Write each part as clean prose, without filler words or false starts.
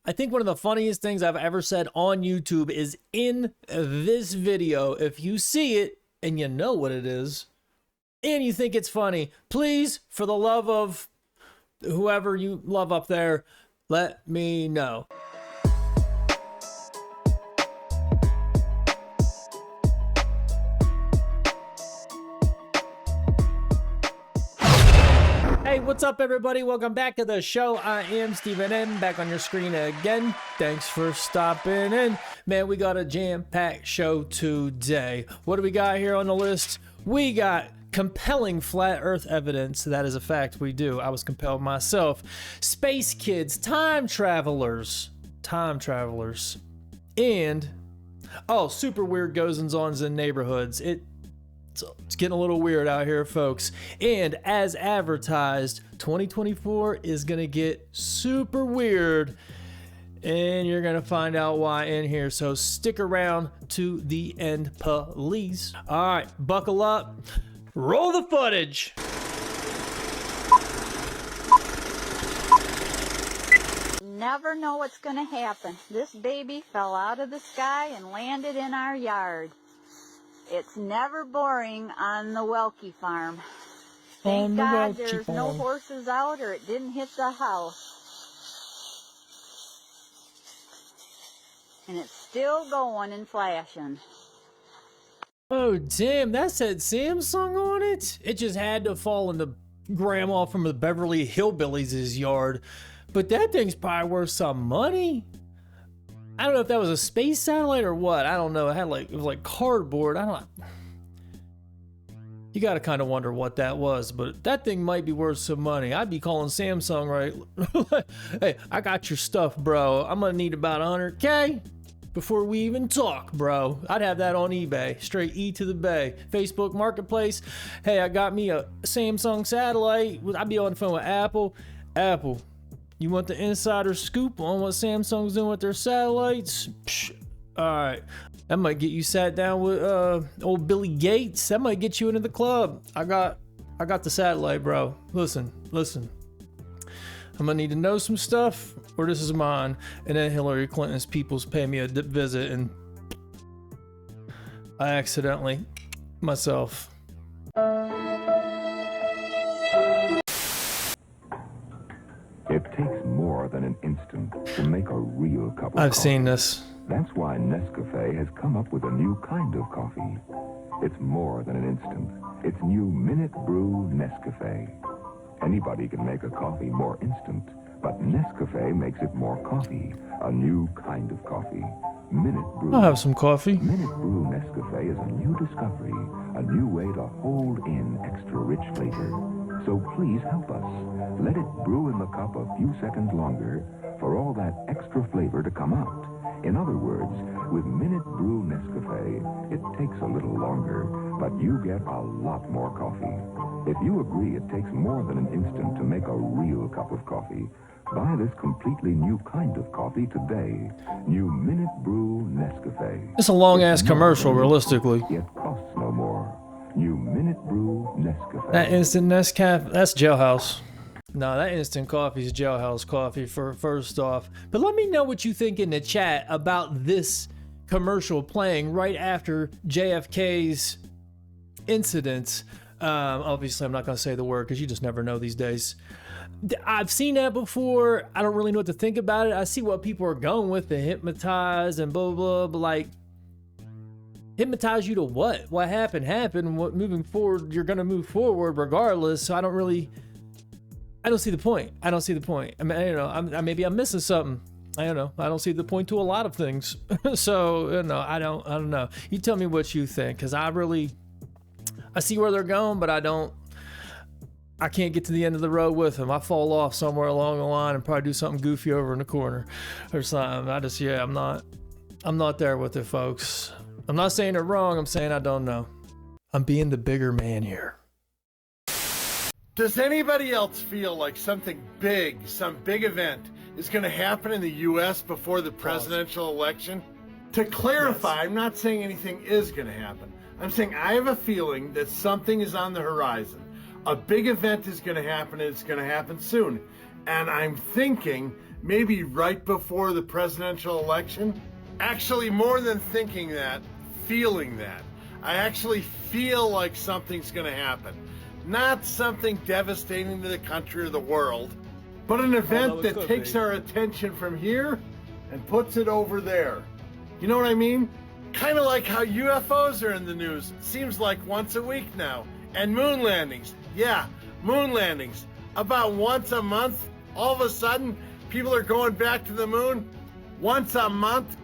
I think one of the funniest things I've ever said on YouTube is in this video. If you see it and you know what it is and you think it's funny, please, for the love of whoever you love up there, let me know. Hey, what's up, everybody? Welcome back to the show. I am Stephen M, back on your screen again. Thanks for stopping in. Man, we got a jam-packed show today. What do we got here on the list? We got compelling flat earth evidence. That is a fact, we do. I was compelled myself. Space kids, time travelers, and super weird goings-ons in neighborhoods. It's getting a little weird out here, folks. And as advertised, 2024 is going to get super weird. And you're going to find out why in here. So stick around to the end, please. All right, buckle up. Roll the footage. Never know what's going to happen. This baby fell out of the sky and landed in our yard. It's never boring on the Welke farm. Thank God there's no horses out or it didn't hit the house. And it's still going and flashing. Oh, damn, that said Samsung on it? It just had to fall into Grandma from the Beverly Hillbillies' yard. But that thing's probably worth some money. I don't know if that was a space satellite or what. I don't know. It was like cardboard. You got to kind of wonder what that was, but that thing might be worth some money. I'd be calling Samsung, right? Hey, I got your stuff, bro. I'm going to need about 100K before we even talk, bro. I'd have that on eBay. Straight E to the Bay. Facebook Marketplace. Hey, I got me a Samsung satellite. I'd be on the phone with Apple. Apple, you want the insider scoop on what Samsung's doing with their satellites? Psh, all right. That might get you sat down with old Billy Gates. That might get you into the club. I got the satellite, bro. Listen. I'm gonna need to know some stuff, or this is mine. And then Hillary Clinton's peoples pay me a visit, and I accidentally myself. It takes more than an instant to make a real cup of coffee. I've seen this. That's why Nescafe has come up with a new kind of coffee. It's more than an instant. It's new Minute Brew Nescafe. Anybody can make a coffee more instant, but Nescafe makes it more coffee. A new kind of coffee. Minute Brew. I'll have some coffee. Minute Brew Nescafe is a new discovery, a new way to hold in extra rich flavor. So please help us. Let it brew in the cup a few seconds longer for all that extra flavor to come out. In other words, with Minute Brew Nescafe, it takes a little longer, but you get a lot more coffee. If you agree it takes more than an instant to make a real cup of coffee, buy this completely new kind of coffee today. New Minute Brew Nescafe. It's a long-ass commercial, realistically. It costs no more. New Minute Brew Nescafe. That instant Nescafe, that's jailhouse. No, that instant coffee is jailhouse coffee for first off. But let me know what you think in the chat about this commercial playing right after JFK's incident. Obviously, I'm not going to say the word because you just never know these days. I've seen that before. I don't really know what to think about it. I see what people are going with, the hypnotize and blah, blah, but like, hypnotize you to what? What happened? What moving forward, you're going to move forward regardless. So I don't see the point. I mean, I don't know. Maybe I'm missing something. I don't know. I don't see the point to a lot of things. So, I don't know. You tell me what you think, because I see where they're going, but I can't get to the end of the road with them. I fall off somewhere along the line and probably do something goofy over in the corner or something. I'm not there with it, folks. I'm not saying it wrong. I'm saying I don't know. I'm being the bigger man here. Does anybody else feel like something big, some big event is going to happen in the U.S. before the presidential election? To clarify, I'm not saying anything is going to happen. I'm saying I have a feeling that something is on the horizon. A big event is going to happen, and it's going to happen soon. And I'm thinking maybe right before the presidential election? Actually, more than thinking that, feeling that. I actually feel like something's going to happen. Not something devastating to the country or the world, but an event that takes our attention from here and puts it over there. You know what I mean? Kind of like how UFOs are in the news. Seems like once a week now. And moon landings. Yeah, moon landings. About once a month, all of a sudden, people are going back to the moon. Once a month.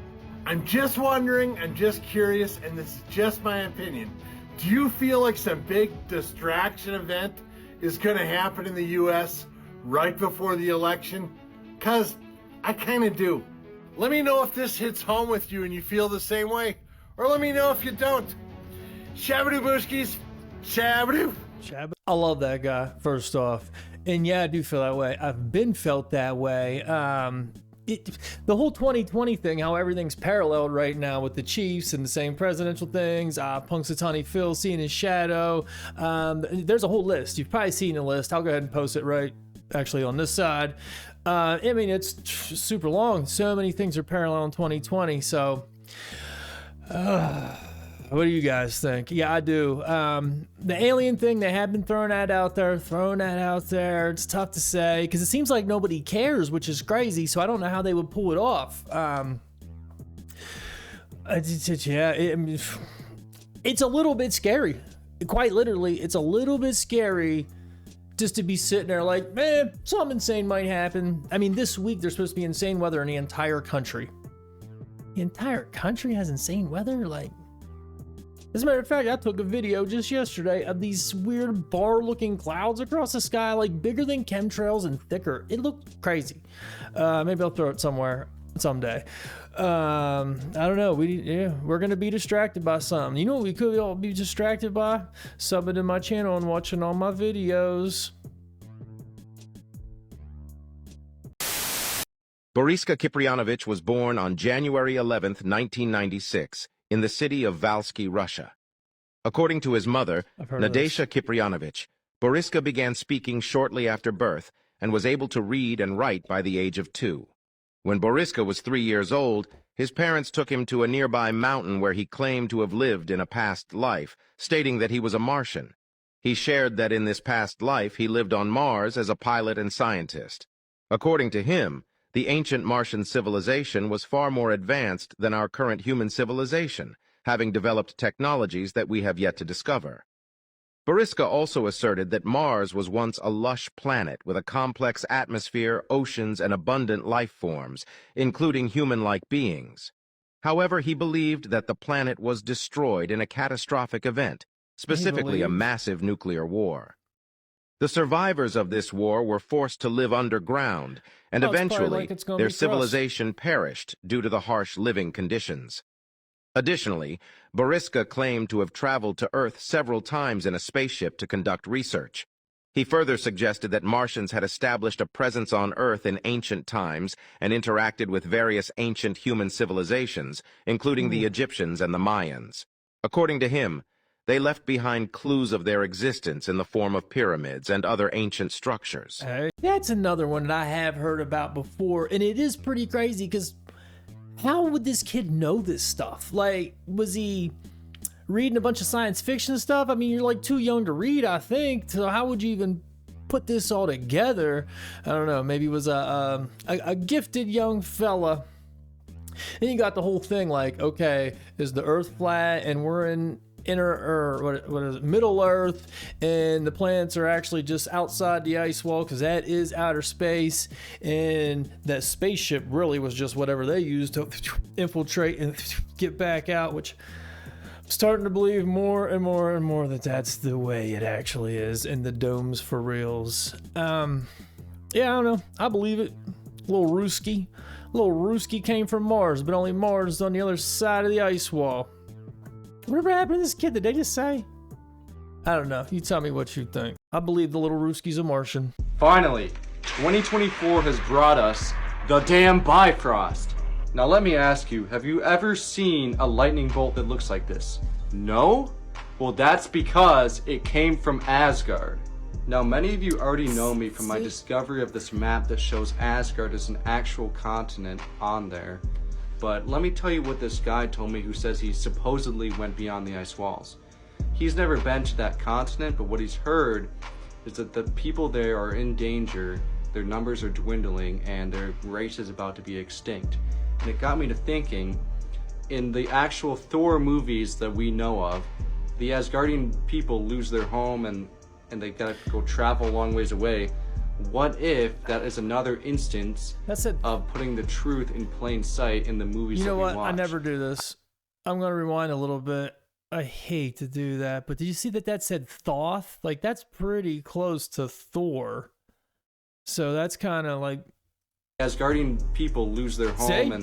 I'm just wondering, I'm just curious, and this is just my opinion. Do you feel like some big distraction event is going to happen in the U.S. right before the election? Because I kind of do. Let me know if this hits home with you and you feel the same way, or let me know if you don't. Shabadoo Booskies, Shabadoo. I love that guy, first off. And yeah, I do feel that way. I've been felt that way. The whole 2020 thing, how everything's paralleled right now with the Chiefs and the same presidential things, Punxsutawney Phil seeing his shadow. There's a whole list. You've probably seen the list. I'll go ahead and post it right actually on this side. I mean, it's super long. So many things are parallel in 2020. So, what do you guys think? Yeah, I do. The alien thing, they have been throwing that out there. It's tough to say because it seems like nobody cares, which is crazy. So I don't know how they would pull it off. It's a little bit scary. Quite literally, it's a little bit scary just to be sitting there like, man, something insane might happen. I mean, this week there's supposed to be insane weather in the entire country. The entire country has insane weather? Like, as a matter of fact, I took a video just yesterday of these weird bar-looking clouds across the sky, like bigger than chemtrails and thicker. It looked crazy. Maybe I'll throw it somewhere someday. I don't know. We're gonna be distracted by something. You know what we could all be distracted by? Subbing to my channel and watching all my videos. Boriska Kiprianovich was born on January 11th, 1996. In the city of Valsky, Russia. According to his mother, Nadesha Kiprianovich, Boriska began speaking shortly after birth and was able to read and write by the age of 2. When Boriska was 3 years old, his parents took him to a nearby mountain where he claimed to have lived in a past life, stating that he was a Martian. He shared that in this past life he lived on Mars as a pilot and scientist. According to him, the ancient Martian civilization was far more advanced than our current human civilization, having developed technologies that we have yet to discover. Boriska also asserted that Mars was once a lush planet with a complex atmosphere, oceans, and abundant life forms, including human-like beings. However, he believed that the planet was destroyed in a catastrophic event, specifically a massive nuclear war. The survivors of this war were forced to live underground, and eventually their civilization perished due to the harsh living conditions. Additionally, Boriska claimed to have traveled to Earth several times in a spaceship to conduct research. He further suggested that Martians had established a presence on Earth in ancient times and interacted with various ancient human civilizations, including the Egyptians and the Mayans. According to him, they left behind clues of their existence in the form of pyramids and other ancient structures. Hey, that's another one that I have heard about before, and it is pretty crazy because how would this kid know this stuff? Like, was he reading a bunch of science fiction stuff? I mean, you're like too young to read, I think, so how would you even put this all together? I don't know, maybe he was a gifted young fella. And you got the whole thing like, okay, is the Earth flat and we're in Middle Earth, and the planets are actually just outside the ice wall because that is outer space, and that spaceship really was just whatever they used to infiltrate and get back out, which I'm starting to believe more and more and more that that's the way it actually is, and the dome's for reals. Yeah, I don't know. I believe it. Little Ruski came from Mars, but only Mars is on the other side of the ice wall. Whatever happened to this kid? Did they just say? I don't know. You tell me what you think. I believe the little Ruski's a Martian. Finally, 2024 has brought us the damn Bifrost. Now let me ask you, have you ever seen a lightning bolt that looks like this? No? Well, that's because it came from Asgard. Now, many of you already know me from my discovery of this map that shows Asgard as an actual continent on there. But let me tell you what this guy told me who says he supposedly went beyond the ice walls. He's never been to that continent, but what he's heard is that the people there are in danger, their numbers are dwindling, and their race is about to be extinct. And it got me to thinking, in the actual Thor movies that we know of, the Asgardian people lose their home and they gotta go travel a long ways away. What if that is another instance of putting the truth in plain sight in the movies that we watch? You know what? I never do this. I'm going to rewind a little bit. I hate to do that, but did you see that said Thoth? Like, that's pretty close to Thor. So that's kind of like... Asgardian people lose their home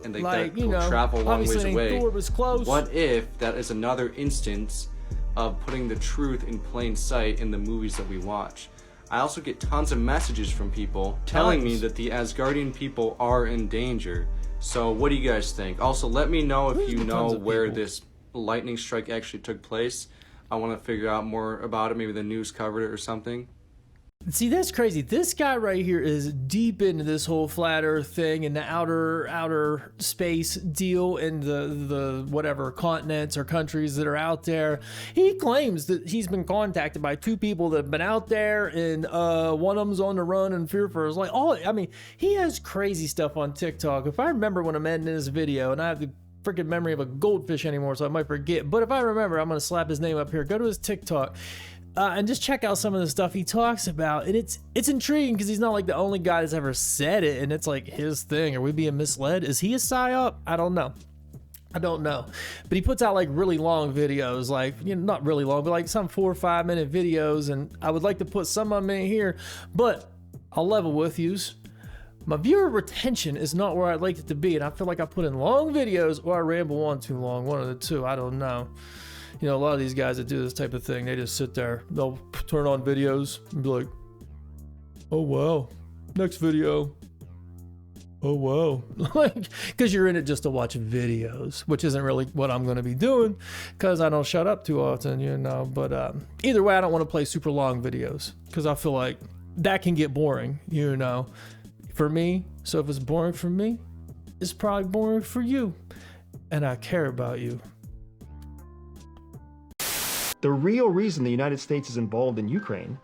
and they like, gotta travel a long ways away. Thor was close. What if that is another instance of putting the truth in plain sight in the movies that we watch? I also get tons of messages from people telling me that the Asgardian people are in danger. So what do you guys think? Also, let me know if you know where this lightning strike actually took place. I want to figure out more about it. Maybe the news covered it or something. See, that's crazy. This guy right here is deep into this whole flat earth thing and the outer space deal and the whatever continents or countries that are out there. He claims that he's been contacted by 2 people that have been out there, and one of them's on the run and fear for his life. I mean, he has crazy stuff on TikTok. If I remember when I'm editing this video, and I have the freaking memory of a goldfish anymore, so I might forget, but if I remember, I'm going to slap his name up here. Go to his TikTok. And just check out some of the stuff he talks about. And it's intriguing because he's not like the only guy that's ever said it, and it's like his thing. Are we being misled? Is he a psyop? I don't know. But he puts out like really long videos, like, you know, not really long, but like some 4 or 5 minute videos. And I would like to put some of them in here, but I'll level with yous. My viewer retention is not where I'd like it to be. And I feel like I put in long videos or I ramble on too long. One of the two. I don't know. You know, a lot of these guys that do this type of thing, they just sit there. They'll turn on videos and be like, oh, wow. Next video. Oh, wow. Like, because you're in it just to watch videos, which isn't really what I'm going to be doing because I don't shut up too often, you know. But either way, I don't want to play super long videos because I feel like that can get boring, you know, for me. So if it's boring for me, it's probably boring for you. And I care about you. The real reason the United States is involved in Ukraine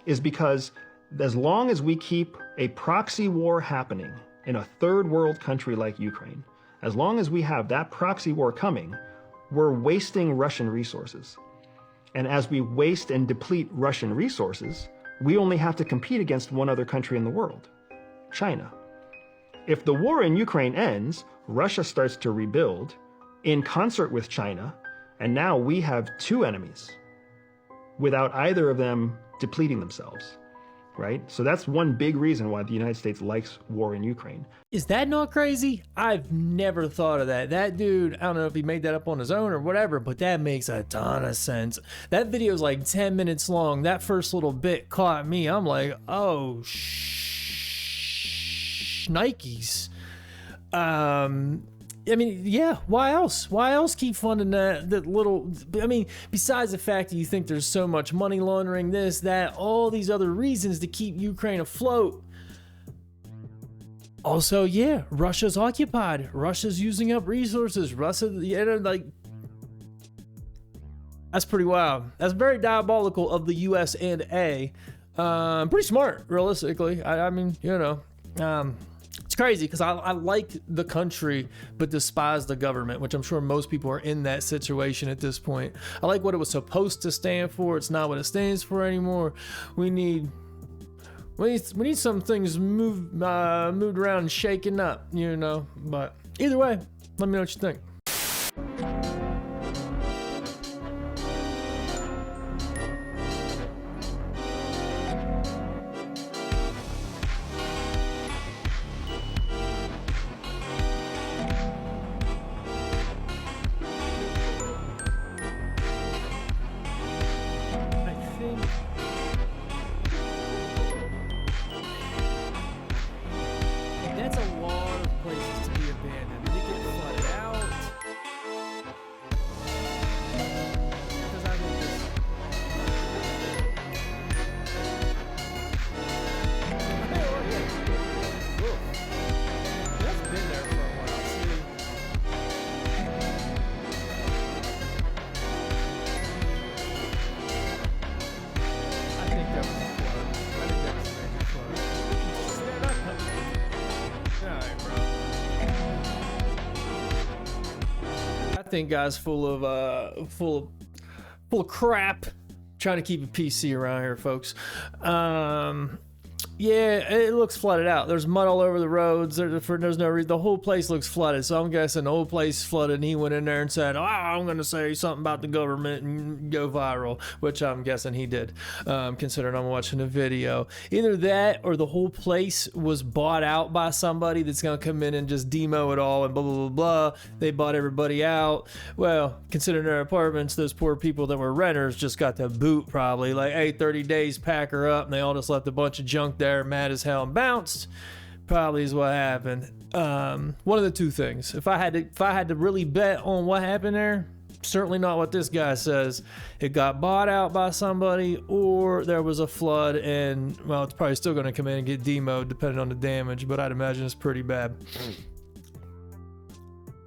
is because as long as we keep a proxy war happening in a third world country like Ukraine, as long as we have that proxy war coming, we're wasting Russian resources. And as we waste and deplete Russian resources, we only have to compete against one other country in the world, China. If the war in Ukraine ends, Russia starts to rebuild in concert with China, and now we have 2 enemies without either of them depleting themselves, right? So that's one big reason why the United States likes war in Ukraine. Is that not crazy? I've never thought of that. That dude, I don't know if he made that up on his own or whatever, but that makes a ton of sense. That video is like 10 minutes long. That first little bit caught me. I'm like, oh, Nikes. I mean, yeah, why else? Why else keep funding that little... I mean, besides the fact that you think there's so much money laundering, this, that, all these other reasons to keep Ukraine afloat. Also, yeah, Russia's occupied. Russia's using up resources. Russia, you know, like... That's pretty wild. That's very diabolical of the US and A. Pretty smart, realistically. I mean, you know... It's crazy because I like the country but despise the government, which I'm sure most people are in that situation at this point. I like what it was supposed to stand for. It's not what it stands for anymore. We need some things moved around and shaken up, you know. But either way, let me know what you think. That's a lot of places to be abandoned. Did it get flooded out? think guy's full of crap. Trying to keep it PC around here, folks. Yeah, it looks flooded out. There's mud all over the roads. There's no reason. The whole place looks flooded. So I'm guessing the whole place flooded, and he went in there and said, I'm going to say something about the government and go viral, which I'm guessing he did, considering I'm watching the video. Either that or the whole place was bought out by somebody that's going to come in and just demo it all and blah, blah, blah, blah. They bought everybody out. Well, considering their apartments, those poor people that were renters just got the boot probably. Like, hey, 30 days, pack her up, and they all just left a bunch of junk there, mad as hell, and bounced. Probably is what happened. One of the two things. If I had to really bet on what happened there, certainly not what this guy says. It got bought out by somebody, or there was a flood, and well, it's probably still going to come in and get demoed depending on the damage. But I'd imagine it's pretty bad.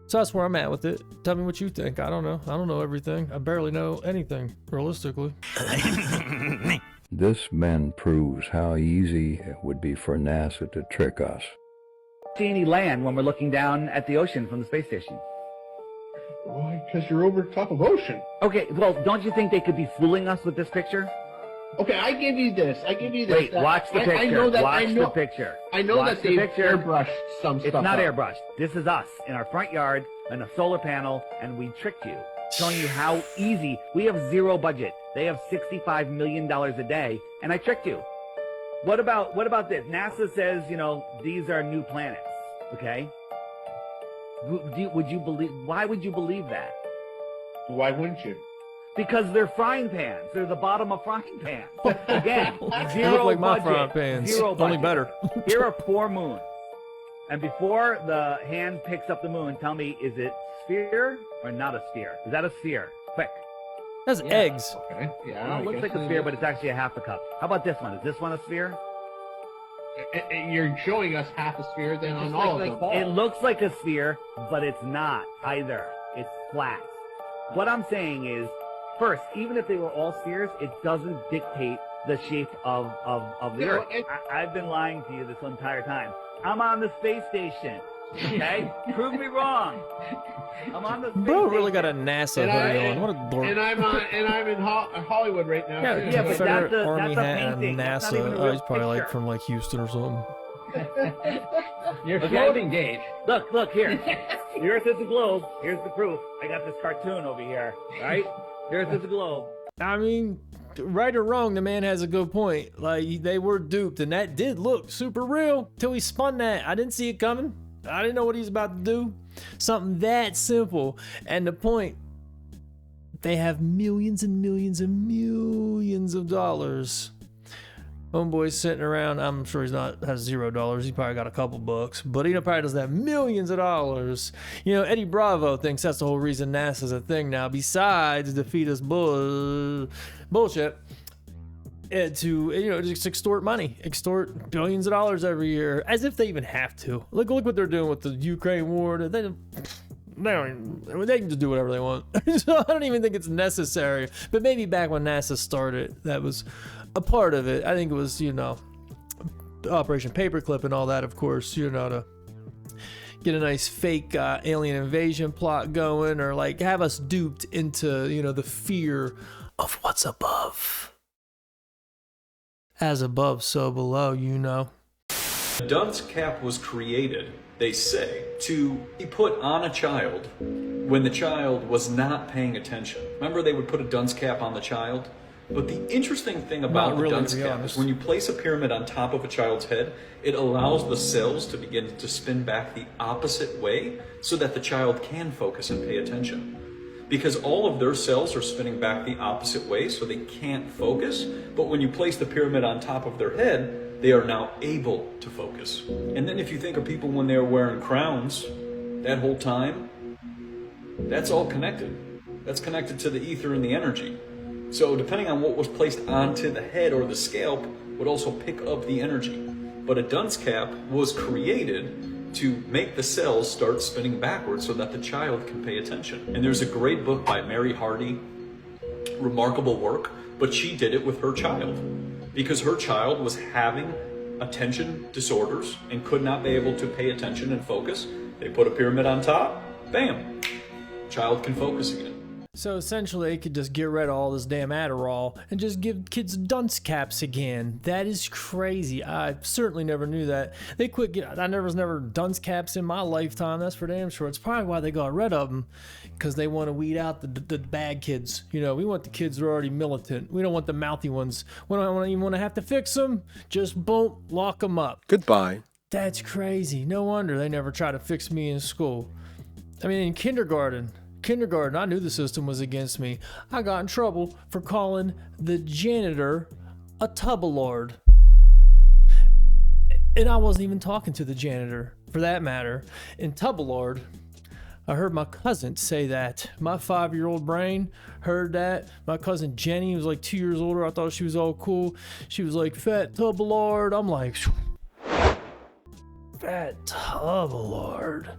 So that's where I'm at with it. Tell me what you think. I don't know. I don't know everything. I barely know anything, realistically. This man proves how easy it would be for NASA to trick us. See any land when we're looking down at the ocean from the space station? Why? Because you're over top of ocean. Okay, well, don't you think they could be fooling us with this picture? Okay, I give you this. Wait, watch the picture. I know that. Watch the picture. I know Watch that they've airbrushed some stuff. It's not up. airbrushed. This is us in our front yard and a solar panel, and we tricked you, showing you how easy. We have zero budget. They have $65 million a day, and I tricked you. What about this? NASA says, these are new planets. Okay. Would you believe? Why would you believe that? Why wouldn't you? Because they're frying pans. They're the bottom of frying pans. Again, They look like my frying pans, Zero budget. only better. Here are 4 moons. And before the hand picks up the moon, tell me, is it sphere or not a sphere? Is that a sphere? Quick. That's eggs. Okay. Yeah. Well, it looks like a sphere, but it's actually a half a cup. How about this one? Is this one a sphere? You're showing us half a sphere then on all of them. It looks like a sphere, but it's not either. It's flat. What I'm saying is, first, even if they were all spheres, it doesn't dictate the shape of the Earth. I've been lying to you this entire time. I'm on the space station. Okay? Prove me wrong. I'm on the space Bro really station. got a NASA hoodie on. What a dork. And I'm in Hollywood right now. Yeah, but Confederate that's a Army hat and painting. That's not even NASA. a Oh, real he's probably picture. from Houston or something. You're floating, Gage. Look here. The Earth is a globe. Here's the proof. I got this cartoon over here. Right? The Earth is a globe. I mean, right or wrong, the man has a good point. Like, they were duped, and that did look super real till he spun that. I didn't see it coming. I didn't know what he's about to do. Something that simple. And the point, they have millions and millions and millions of dollars. Homeboy's sitting around. I'm sure has $0. He probably got a couple bucks, but he probably doesn't have millions of dollars. Eddie Bravo thinks that's the whole reason NASA's a thing now, besides defeat us bullshit. To just extort money, extort billions of dollars every year, as if they even have to. Look what they're doing with the Ukraine war. They can just do whatever they want. So I don't even think it's necessary. But maybe back when NASA started, that was a part of it. I think it was, Operation Paperclip and all that, of course, to get a nice fake alien invasion plot going, or like have us duped into, the fear of what's above. As above, so below, The dunce cap was created, they say, to be put on a child when the child was not paying attention. Remember, they would put a dunce cap on the child? But the interesting thing about the dunce cap is when you place a pyramid on top of a child's head, it allows the cells to begin to spin back the opposite way so that the child can focus and pay attention. Because all of their cells are spinning back the opposite way, so they can't focus. But when you place the pyramid on top of their head, they are now able to focus. And then if you think of people when they're wearing crowns, that whole time, that's all connected. That's connected to the ether and the energy. So depending on what was placed onto the head or the scalp would also pick up the energy. But a dunce cap was created to make the cells start spinning backwards so that the child can pay attention. And there's a great book by Mary Hardy, remarkable work, but she did it with her child because her child was having attention disorders and could not be able to pay attention and focus. They put a pyramid on top, bam, child can focus again. So essentially, they could just get rid of all this damn Adderall and just give kids dunce caps again. That is crazy. I certainly never knew that. I was never dunce caps in my lifetime. That's for damn sure. It's probably why they got rid of them, because they want to weed out the bad kids. You know, we want the kids who are already militant. We don't want the mouthy ones. We don't even want to have to fix them. Just boom, lock them up. Goodbye. That's crazy. No wonder they never try to fix me in school. I mean, in kindergarten, I knew the system was against me. I got in trouble for calling the janitor a tubbalord. And I wasn't even talking to the janitor, for that matter. In tubbalord, I heard my cousin say that. My 5-year-old brain heard that. My cousin Jenny was like 2 years older. I thought she was all cool. She was like, fat tubbalord. I'm like, fat tubbalord.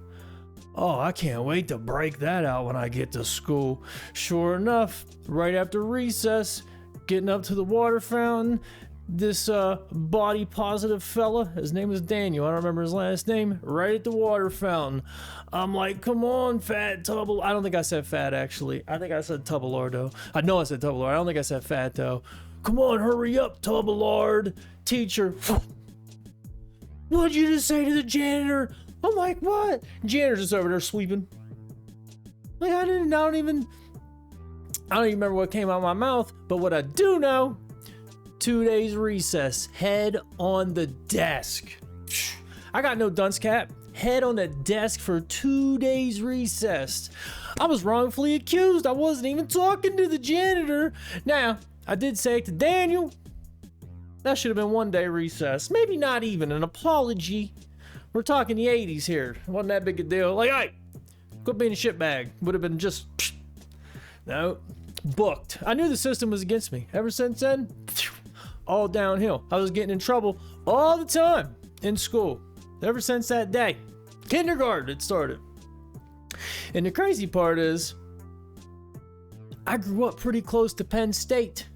Oh, I can't wait to break that out when I get to school. Sure enough, right after recess, getting up to the water fountain, this body positive fella, his name was Daniel, I don't remember his last name, right at the water fountain. I'm like, come on, fat tubble. I don't think I said fat, actually. I think I said tubbalord, though. I know I said tubbalord. I don't think I said fat, though. Come on, hurry up, tubbalord. Teacher, what'd you just say to the janitor? I'm like, what? Janitor's just over there sleeping. Like, I don't even remember what came out of my mouth, but what I do know, 2 days recess, head on the desk. I got no dunce cap. Head on the desk for 2 days recess. I was wrongfully accused. I wasn't even talking to the janitor. Now, I did say to Daniel, that should have been 1 day recess. Maybe not even an apology. We're talking the 80s here. It wasn't that big a deal. Like, hey, quit being a shitbag. Would have been just, no, booked. I knew the system was against me. Ever since then, all downhill. I was getting in trouble all the time in school. Ever since that day. Kindergarten, it started. And the crazy part is, I grew up pretty close to Penn State.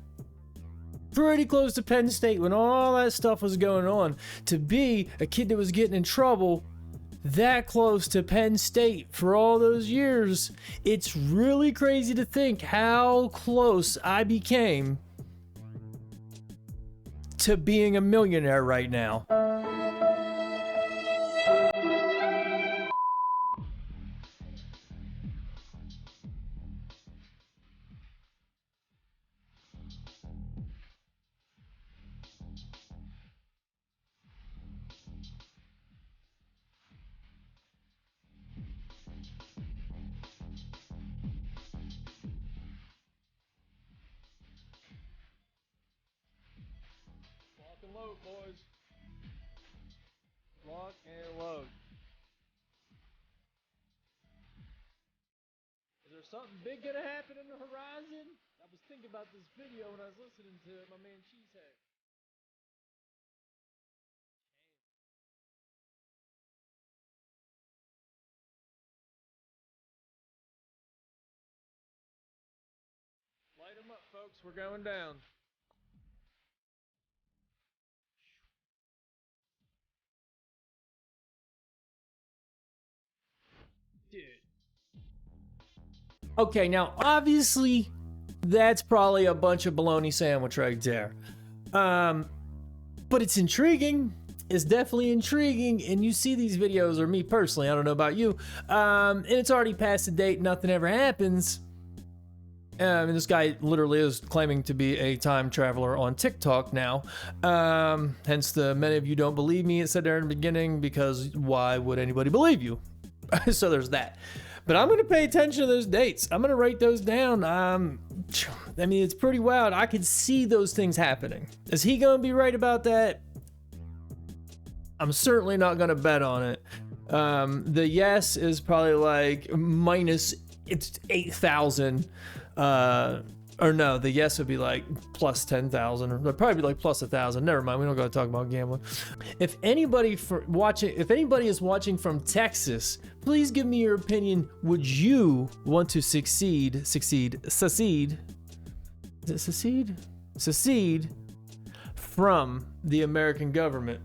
Pretty close to Penn State when all that stuff was going on. To be a kid that was getting in trouble that close to Penn State for all those years, it's really crazy to think how close I became to being a millionaire right now. Load, boys. Lock and load. Is there something big gonna happen in the horizon? I was thinking about this video when I was listening to it, my man Cheesehead. Light them up, folks. We're going down. Dude. Okay, now obviously that's probably a bunch of bologna sandwich right there. But it's intriguing. It's definitely intriguing. And you see these videos, or me personally, I don't know about you, and it's already past the date, nothing ever happens. And this guy literally is claiming to be a time traveler on TikTok now. Hence the many of you don't believe me, it said there in the beginning, because why would anybody believe you? So there's that. But I'm going to pay attention to those dates. I'm going to write those down. I mean, it's pretty wild. I could see those things happening. Is he going to be right about that? I'm certainly not going to bet on it. The yes is probably like minus, it's 8,000. Or no, the yes would be like plus 10,000, or they'd probably be like plus 1,000. Never mind, we don't gotta talk about gambling. If anybody is watching from Texas, please give me your opinion. Would you want to secede from the American government?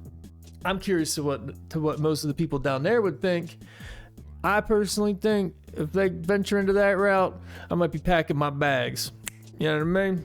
I'm curious to what most of the people down there would think. I personally think if they venture into that route, I might be packing my bags. You know what I mean?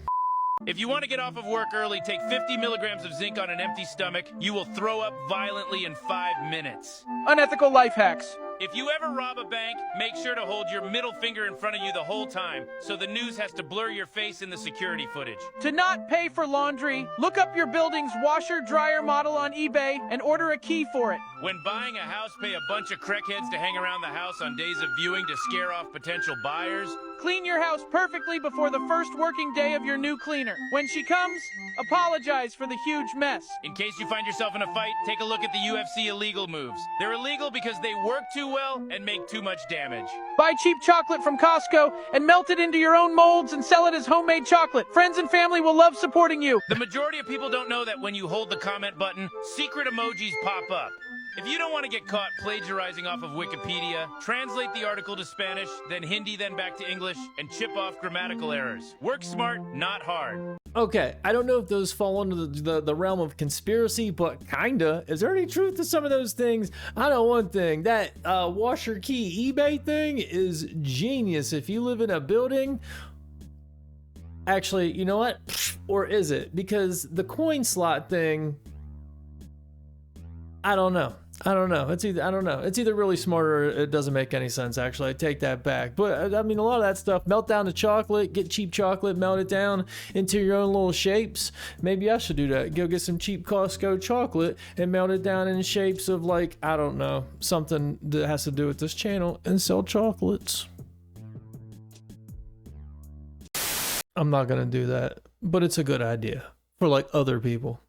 If you want to get off of work early, take 50 milligrams of zinc on an empty stomach. You will throw up violently in 5 minutes. Unethical life hacks. If you ever rob a bank, make sure to hold your middle finger in front of you the whole time, so the news has to blur your face in the security footage. To not pay for laundry, look up your building's washer-dryer model on eBay and order a key for it. When buying a house, pay a bunch of crackheads to hang around the house on days of viewing to scare off potential buyers. Clean your house perfectly before the first working day of your new cleaner. When she comes, apologize for the huge mess. In case you find yourself in a fight, take a look at the UFC illegal moves. They're illegal because they work too well and make too much damage. Buy cheap chocolate from Costco and melt it into your own molds and sell it as homemade chocolate. Friends and family will love supporting you. The majority of people don't know that when you hold the comment button, secret emojis pop up. If you don't want to get caught plagiarizing off of Wikipedia, translate the article to Spanish, then Hindi, then back to English, and chip off grammatical errors. Work smart, not hard. Okay, I don't know if those fall under the realm of conspiracy, but kinda. Is there any truth to some of those things? I know one thing, that washer key eBay thing is genius. If you live in a building, actually, you know what? Or is it? Because the coin slot thing, I don't know. It's either really smart or it doesn't make any sense, actually. I take that back. But I mean, a lot of that stuff, melt down the chocolate, get cheap chocolate, melt it down into your own little shapes. Maybe I should do that. Go get some cheap Costco chocolate and melt it down in shapes of, like, I don't know, something that has to do with this channel and sell chocolates. I'm not gonna do that, but it's a good idea for, like, other people.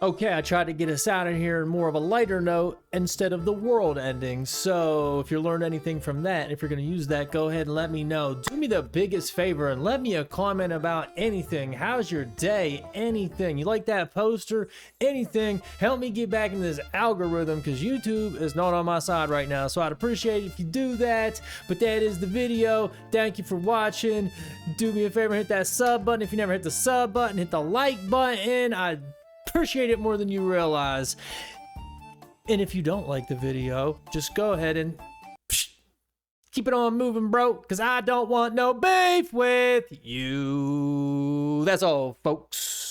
Okay, I tried to get us out of here in more of a lighter note instead of the world ending. So if you learned anything from that, if you're going to use that, go ahead and let me know. Do me the biggest favor and let me a comment about anything. How's your day? Anything. You like that poster? Anything. Help me get back in this algorithm because YouTube is not on my side right now. So I'd appreciate it if you do that. But that is the video. Thank you for watching. Do me a favor, hit that sub button. If you never hit the sub button, hit the like button. I appreciate it more than you realize. And if you don't like the video, just go ahead and keep it on moving, bro, because I don't want no beef with you. That's all, folks.